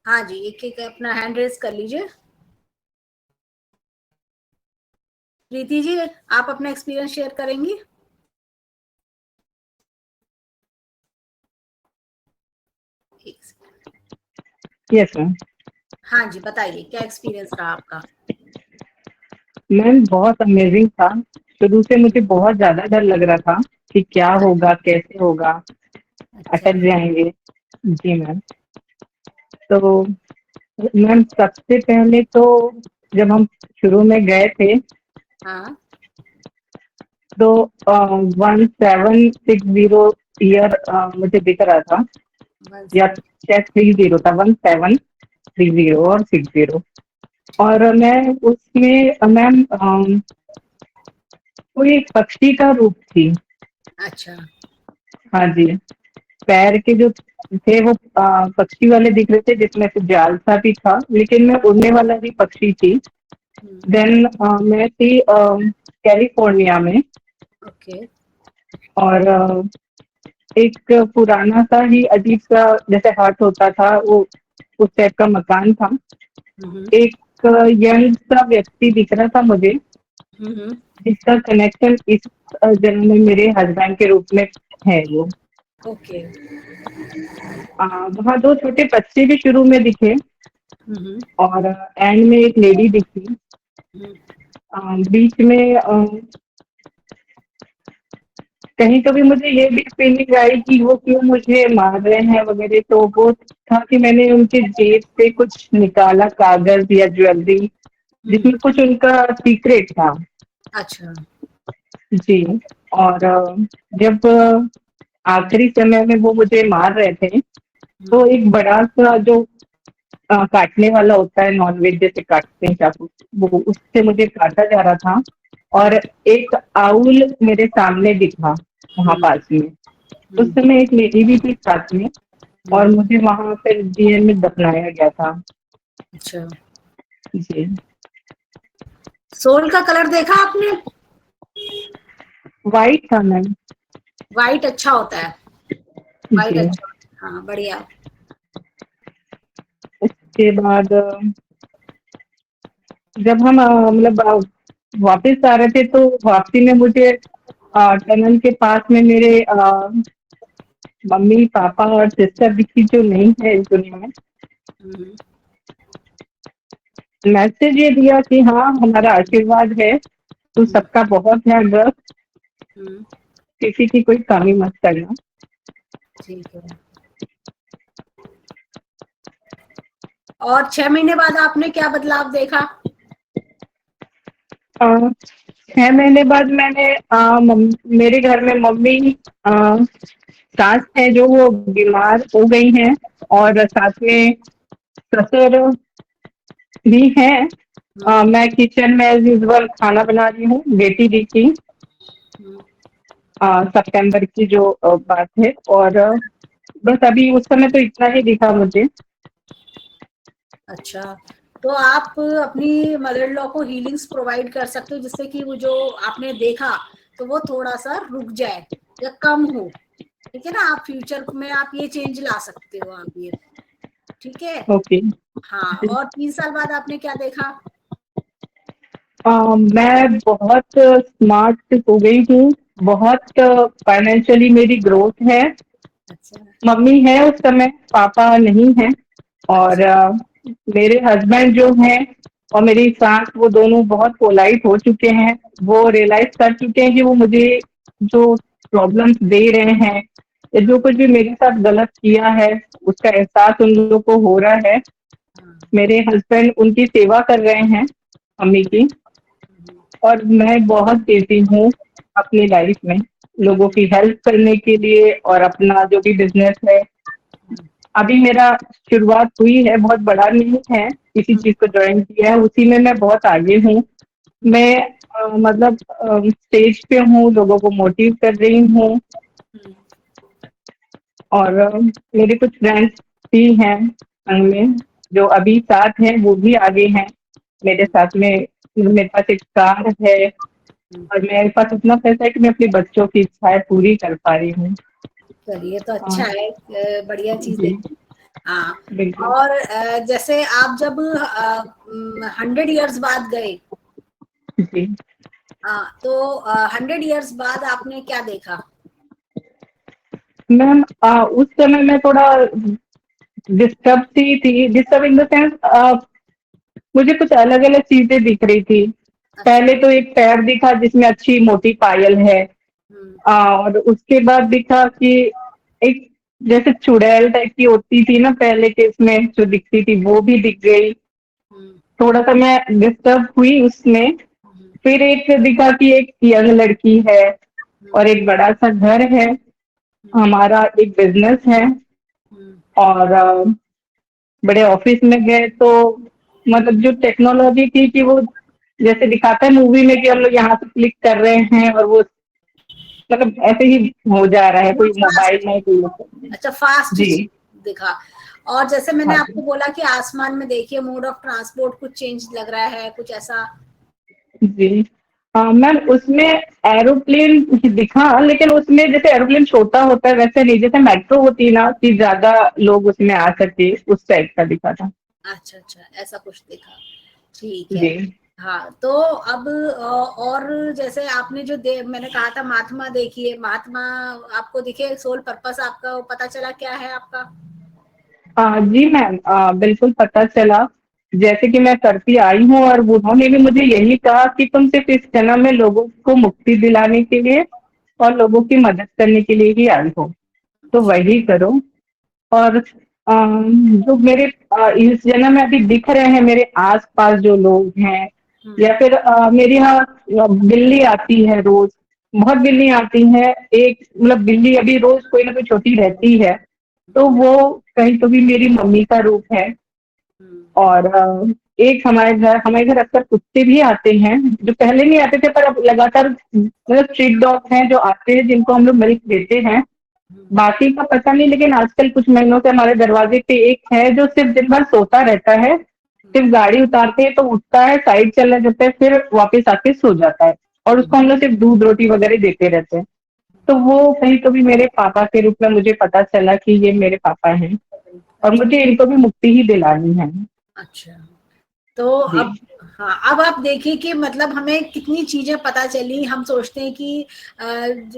हाँ जी, एक एक अपना हैंड रेज कर लीजिए। प्रीति जी, आप अपना एक्सपीरियंस शेयर करेंगी? Yes ma'am. हाँ जी, बताइए क्या एक्सपीरियंस रहा आपका? मैम बहुत अमेजिंग था। शुरू से मुझे बहुत ज्यादा डर लग रहा था कि क्या होगा, कैसे होगा, अच्छा। अटक जाएंगे। जी मैम। तो मैम सबसे पहले तो जब हम शुरू में गए थे हाँ। तो 1760 ईयर मुझे दिख रहा था, वन या सेवन। शायद 30 था, 1730 और 60। ठीक और है। मैं उसमें मैम कोई एक पक्षी का रूप थी। अच्छा। हाँ जी। पैर के जो थे वो पक्षी वाले दिख रहे थे, जिसमें से जाल सा भी था, लेकिन मैं उड़ने वाला भी पक्षी थी। हम्म। देन मैं थी कैलिफोर्निया में। ओके। और एक पुराना सा ही अजीब सा जैसे हट होता था वो, उस टाइप का मकान था। हम्म। एक यंग सा व्यक्ति दिख रहा था मुझे, हम्म। जिसका कनेक्शन इस जन्म में मेरे हस्बैंड के रूप में है वो। ओके। वहाँ दो छोटे बच्चे भी शुरू में दिखे, हम्म। और एंड में एक लेडी दिखी। हम्म। बीच में कहीं कभी मुझे ये भी फीलिंग आई कि वो क्यों मुझे मार रहे हैं वगैरह। तो वो था कि मैंने उनके जेब से कुछ निकाला, कागज या ज्वेलरी, हम्म। जिसमें कुछ उनका सीक्रेट था। अच्छा। जी। और जब आखिरी समय में वो मुझे मार रहे थे, तो हम्म। एक बड़ा सा जो काटने वाला होता है, नॉनवेज जैसे काटते हैं चाकू, वो उससे मुझे काटा जा रहा था। और हम्म। एक आउल मेरे सामने दिखा वहां हम्म। पास में। उस हम्म। समय एक लेडी भी थी साथ में, और हम्म। मुझे वहां पर डीएन में दफनाया गया था। अच्छा। जी। सोल का कलर देखा आपने? वाइट था मैम। वाइट अच्छा होता है। वाइट जी। अच्छा होता है, हाँ बढ़िया। उसके बाद जब हम मतलब वापस आ रहे थे, तो वापसी में मुझे टनल के पास में मेरे मम्मी पापा और सिस्टर दिखी, जो नहीं है इस दुनिया में। हम्म। मैसेज ये दिया कि हाँ, हमारा आशीर्वाद है, तू हम्म। सबका बहुत ध्यान रख, हम्म। किसी की कोई कमी मत करना। ठीक है। और 6 महीने बाद आपने क्या बदलाव देखा? 6 महीने बाद मैंने मेरे घर में मम्मी, सास है जो वो बीमार हो गई हैं, और साथ में ससुर भी हैं। हम्म। मैं किचन में एज यूजल खाना बना रही हूँ। बेटी दिखी हम्म। सितंबर की जो बात है। और बस अभी उस समय तो इतना ही दिखा मुझे। अच्छा, तो आप अपनी मदर इन लॉ को हीलिंग्स प्रोवाइड कर सकते हो, जिससे कि वो जो आपने देखा तो वो थोड़ा सा रुक जाए या कम हो। ठीक है ना, आप फ्यूचर में आप ये चेंज ला सकते हो आप ये। ठीक है। ओके। हाँ, और 3 साल बाद आपने क्या देखा? मैं बहुत स्मार्ट हो गई हूँ, बहुत फाइनेंशियली मेरी ग्रोथ है। अच्छा। मम्मी है उस समय, पापा नहीं है। और अच्छा। मेरे हस्बैंड जो हैं और मेरी सास, वो दोनों बहुत पोलाइट हो चुके हैं। वो रियलाइज कर चुके हैं कि वो मुझे जो प्रॉब्लम्स दे रहे हैं, या जो हाँ। कुछ भी मेरे साथ गलत किया है, उसका एहसास उन लोगों को हो रहा है। हाँ। मेरे हस्बैंड उनकी सेवा कर रहे हैं, मम्मी की। और मैं बहुत बिजी हूँ अपनी लाइफ में, लोगों की हेल्प करने के लिए, और अपना जो भी बिजनेस है। अभी मेरा शुरुआत हुई है, बहुत बड़ा नहीं है, किसी चीज को ज्वाइन किया है, उसी में मैं बहुत आगे हूँ। मैं मतलब स्टेज पे हूँ, लोगों को मोटिव कर रही हूँ। और मेरे कुछ फ्रेंड्स भी हैं संग में, जो अभी साथ हैं, वो भी आगे हैं मेरे साथ में। मेरे पास एक कार है, और मेरे पास इतना पैसा है कि मैं अपने बच्चों की इच्छाएं पूरी कर पा रही हूँ। चलिए, तो अच्छा हाँ है, बढ़िया चीज है। जी। हाँ। बिल्कुल। और जैसे आप जब 100 इयर्स बाद गए, जी। तो 100 इयर्स बाद आपने क्या देखा? मैम उस समय मैं थोड़ा डिस्टर्ब सी थी, डिस्टर्ब इन द सेंस मुझे कुछ अलग-अलग चीज़ें दिख रही थी। अच्छा। पहले तो एक पैर दिखा जिसमें अच्छी मोटी पायल है। हम्म। और उसके बाद दिखा कि एक जैसे चुड़ैल टाइप की होती थी ना पहले के इसमें जो दिखती थी वो भी दिख गई। हम्म। थोड़ा-सा मैं डिस्टर्ब हुई उसमें। हम्म। फिर एक दिखा कि एक यंग लड़की है और हम्म। एक बड़ा-सा घर है। हम्म। हमारा एक बिज़नेस है हम्म। और बड़े ऑफिस में गए तो मतलब जो टेक्नोलॉजी थी कि वो जैसे दिखाता है मूवी में कि हम लोग यहाँ से क्लिक कर रहे हैं और वो मतलब ऐसे ही हो जा रहा है, कोई बहुत मोबाइल फास्ट। में कोई लैपटॉप में। अच्छा, फास्ट जी। दिखा। और जैसे मैंने हाँ आपको जी। बोला कि आसमान में देखिए मोड ऑफ ट्रांसपोर्ट कुछ चेंज लग रहा है, कुछ ऐसा। जी। मैम उसमें एरोप्लेन दिखा लेकिन उसमें जैसे एरोप्लेन छोटा होता है वैसे नहीं, जैसे मेट्रो होती है ना कि ज्यादा लोग उसमें आ सके उस टाइप का दिखा था। अच्छा अच्छा, ऐसा कुछ देखा। ठीक है। जी। हाँ, तो अब और जैसे आपने जो मैंने कहा था महात्मा देखिए, महात्मा आपको दिखे, सोल पर्पस आपका वो पता चला क्या है आपका? जी मैम बिल्कुल पता चला। जैसे कि मैं करती आई हूँ और उन्होंने भी मुझे यही कहा कि तुम सिर्फ इस जन्म में लोगों को मुक्ति दिलाने के लिए और लोगों की मदद करने के लिए ही आई हो, तो वही करो। और जो मेरे इस जन्म में अभी दिख रहे हैं मेरे आस-पास जो लोग हैं हम्म। या फिर मेरे यहाँ बिल्ली आती है रोज, बहुत बिल्ली आती है। एक मतलब बिल्ली अभी रोज कोई ना कोई छोटी रहती है, तो हम्म। वो कहीं तो भी मेरी मम्मी का रूप है। हम्म। और एक हमारे घर अक्सर कुत्ते भी आते हैं जो पहले नहीं आते थे पर अब लगातार मतलब स्ट्रीट डॉग हैं जो आते हैं जिनको हम लोग मिल्क देते हैं। हम्म। बाकी का पता नहीं लेकिन आजकल कुछ महीनों से हमारे दरवाजे पे एक है जो सिर्फ दिन भर सोता रहता है। सिर्फ गाड़ी उतारते हैं तो उठता है, साइड चला जाता है, फिर वापस आके सो जाता है। और उसको हम लोग सिर्फ दूध रोटी वगैरह देते रहते हैं। तो वो कहीं तो भी मेरे पापा के रूप में मुझे पता चला कि ये मेरे पापा हैं और अच्छा। मुझे इनको भी मुक्ति ही दिलानी है। अच्छा, तो जी। अब, हाँ, अब आप देखिए कि मतलब हमें कितनी चीजें पता चली। हम सोचते हैं कि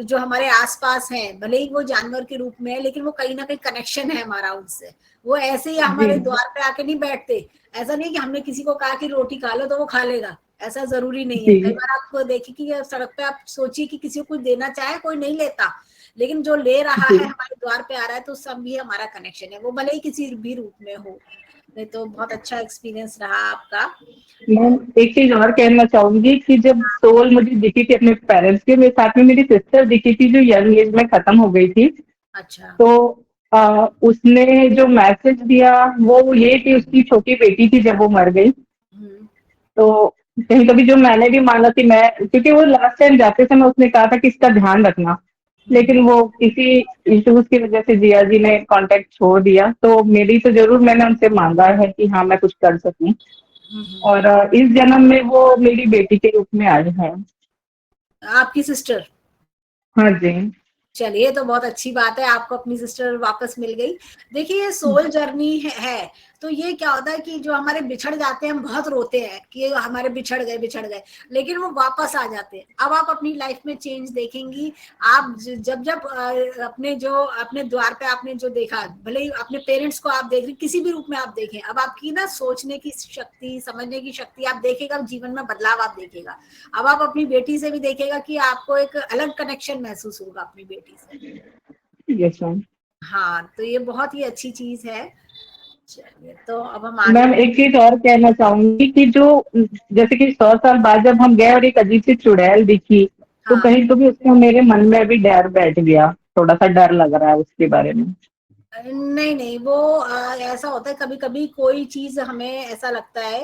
जो हमारे आसपास हैं, भले ही वो जानवर के रूप में है, लेकिन वो कहीं ना कहीं कनेक्शन है हमारा उनसे। वो ऐसे ही जी। हमारे द्वार पे आके नहीं बैठते। ऐसा नहीं कि हमने किसी को कहा कि रोटी खा लो तो वो खा लेगा, ऐसा जरूरी नहीं है। कई जी। बार आप देखिए कि सड़क पे आप सोचिए कि किसी को कुछ देना चाहे, कोई नहीं लेता, लेकिन जो ले रहा जी। है हमारे द्वार पे आ रहा है, तो सब भी हमारा कनेक्शन है, वो भले ही किसी भी रूप में हो। नहीं, तो बहुत अच्छा एक्सपीरियंस रहा आपका। मैं एक चीज और कहना चाहूंगी कि जब सोल मुझे दिखी थी अपने पेरेंट्स के, मेरे साथ में मेरी सिस्टर दिखी थी जो यंग एज में खत्म हो गई थी। अच्छा। तो उसने जो मैसेज दिया वो ये कि उसकी छोटी बेटी थी जब वो मर गई। हम्म। तो कहीं कभी जो मैंने भी माना कि मैं, क्योंकि वो लास्ट टाइम जाते समय उसने कहा था कि इसका ध्यान रखना, हम्म। लेकिन वो किसी इश्यूज की वजह से जिया जी ने कांटेक्ट छोड़ दिया। तो मेरी तो जरूर मैंने उनसे मांगा है कि हाँ मैं कुछ कर सकूं। और इस जन्म में वो मेरी बेटी के रूप में आई है। आपकी सिस्टर? हाँ जी। चलिए, तो बहुत अच्छी बात है, आपको अपनी सिस्टर वापस मिल गई। देखिए, ये सोल जर्नी है। तो ये क्या होता है कि जो हमारे बिछड़ जाते हैं, हम बहुत रोते हैं कि हमारे बिछड़ गए बिछड़ गए, लेकिन वो वापस आ जाते हैं। अब आप अपनी लाइफ में चेंज देखेंगी। आप जब जब अपने जो अपने द्वार पे आपने जो देखा, भले ही अपने पेरेंट्स को आप देख रहे, किसी भी रूप में आप देखें, अब आपकी ना सोचने की शक्ति, समझने की शक्ति आप देखेगा, जीवन में बदलाव आप देखेगा। अब आप अपनी बेटी से भी देखेगा कि आपको एक अलग कनेक्शन महसूस होगा अपनी बेटी से। Yes ma'am. हाँ, तो ये बहुत ही अच्छी चीज है। चलिए, तो अब हम आगे। मैम एक चीज और कहना चाहूंगी कि जो जैसे कि 100 साल बाद जब हम गए और एक अजीब सी चुड़ैल दिखी, तो हाँ। कहीं तो भी उसका मेरे मन में भी डर बैठ गया, थोड़ा सा डर लग रहा है उसके बारे में। नहीं नहीं, वो ऐसा होता है, कभी कभी कोई चीज हमें ऐसा लगता है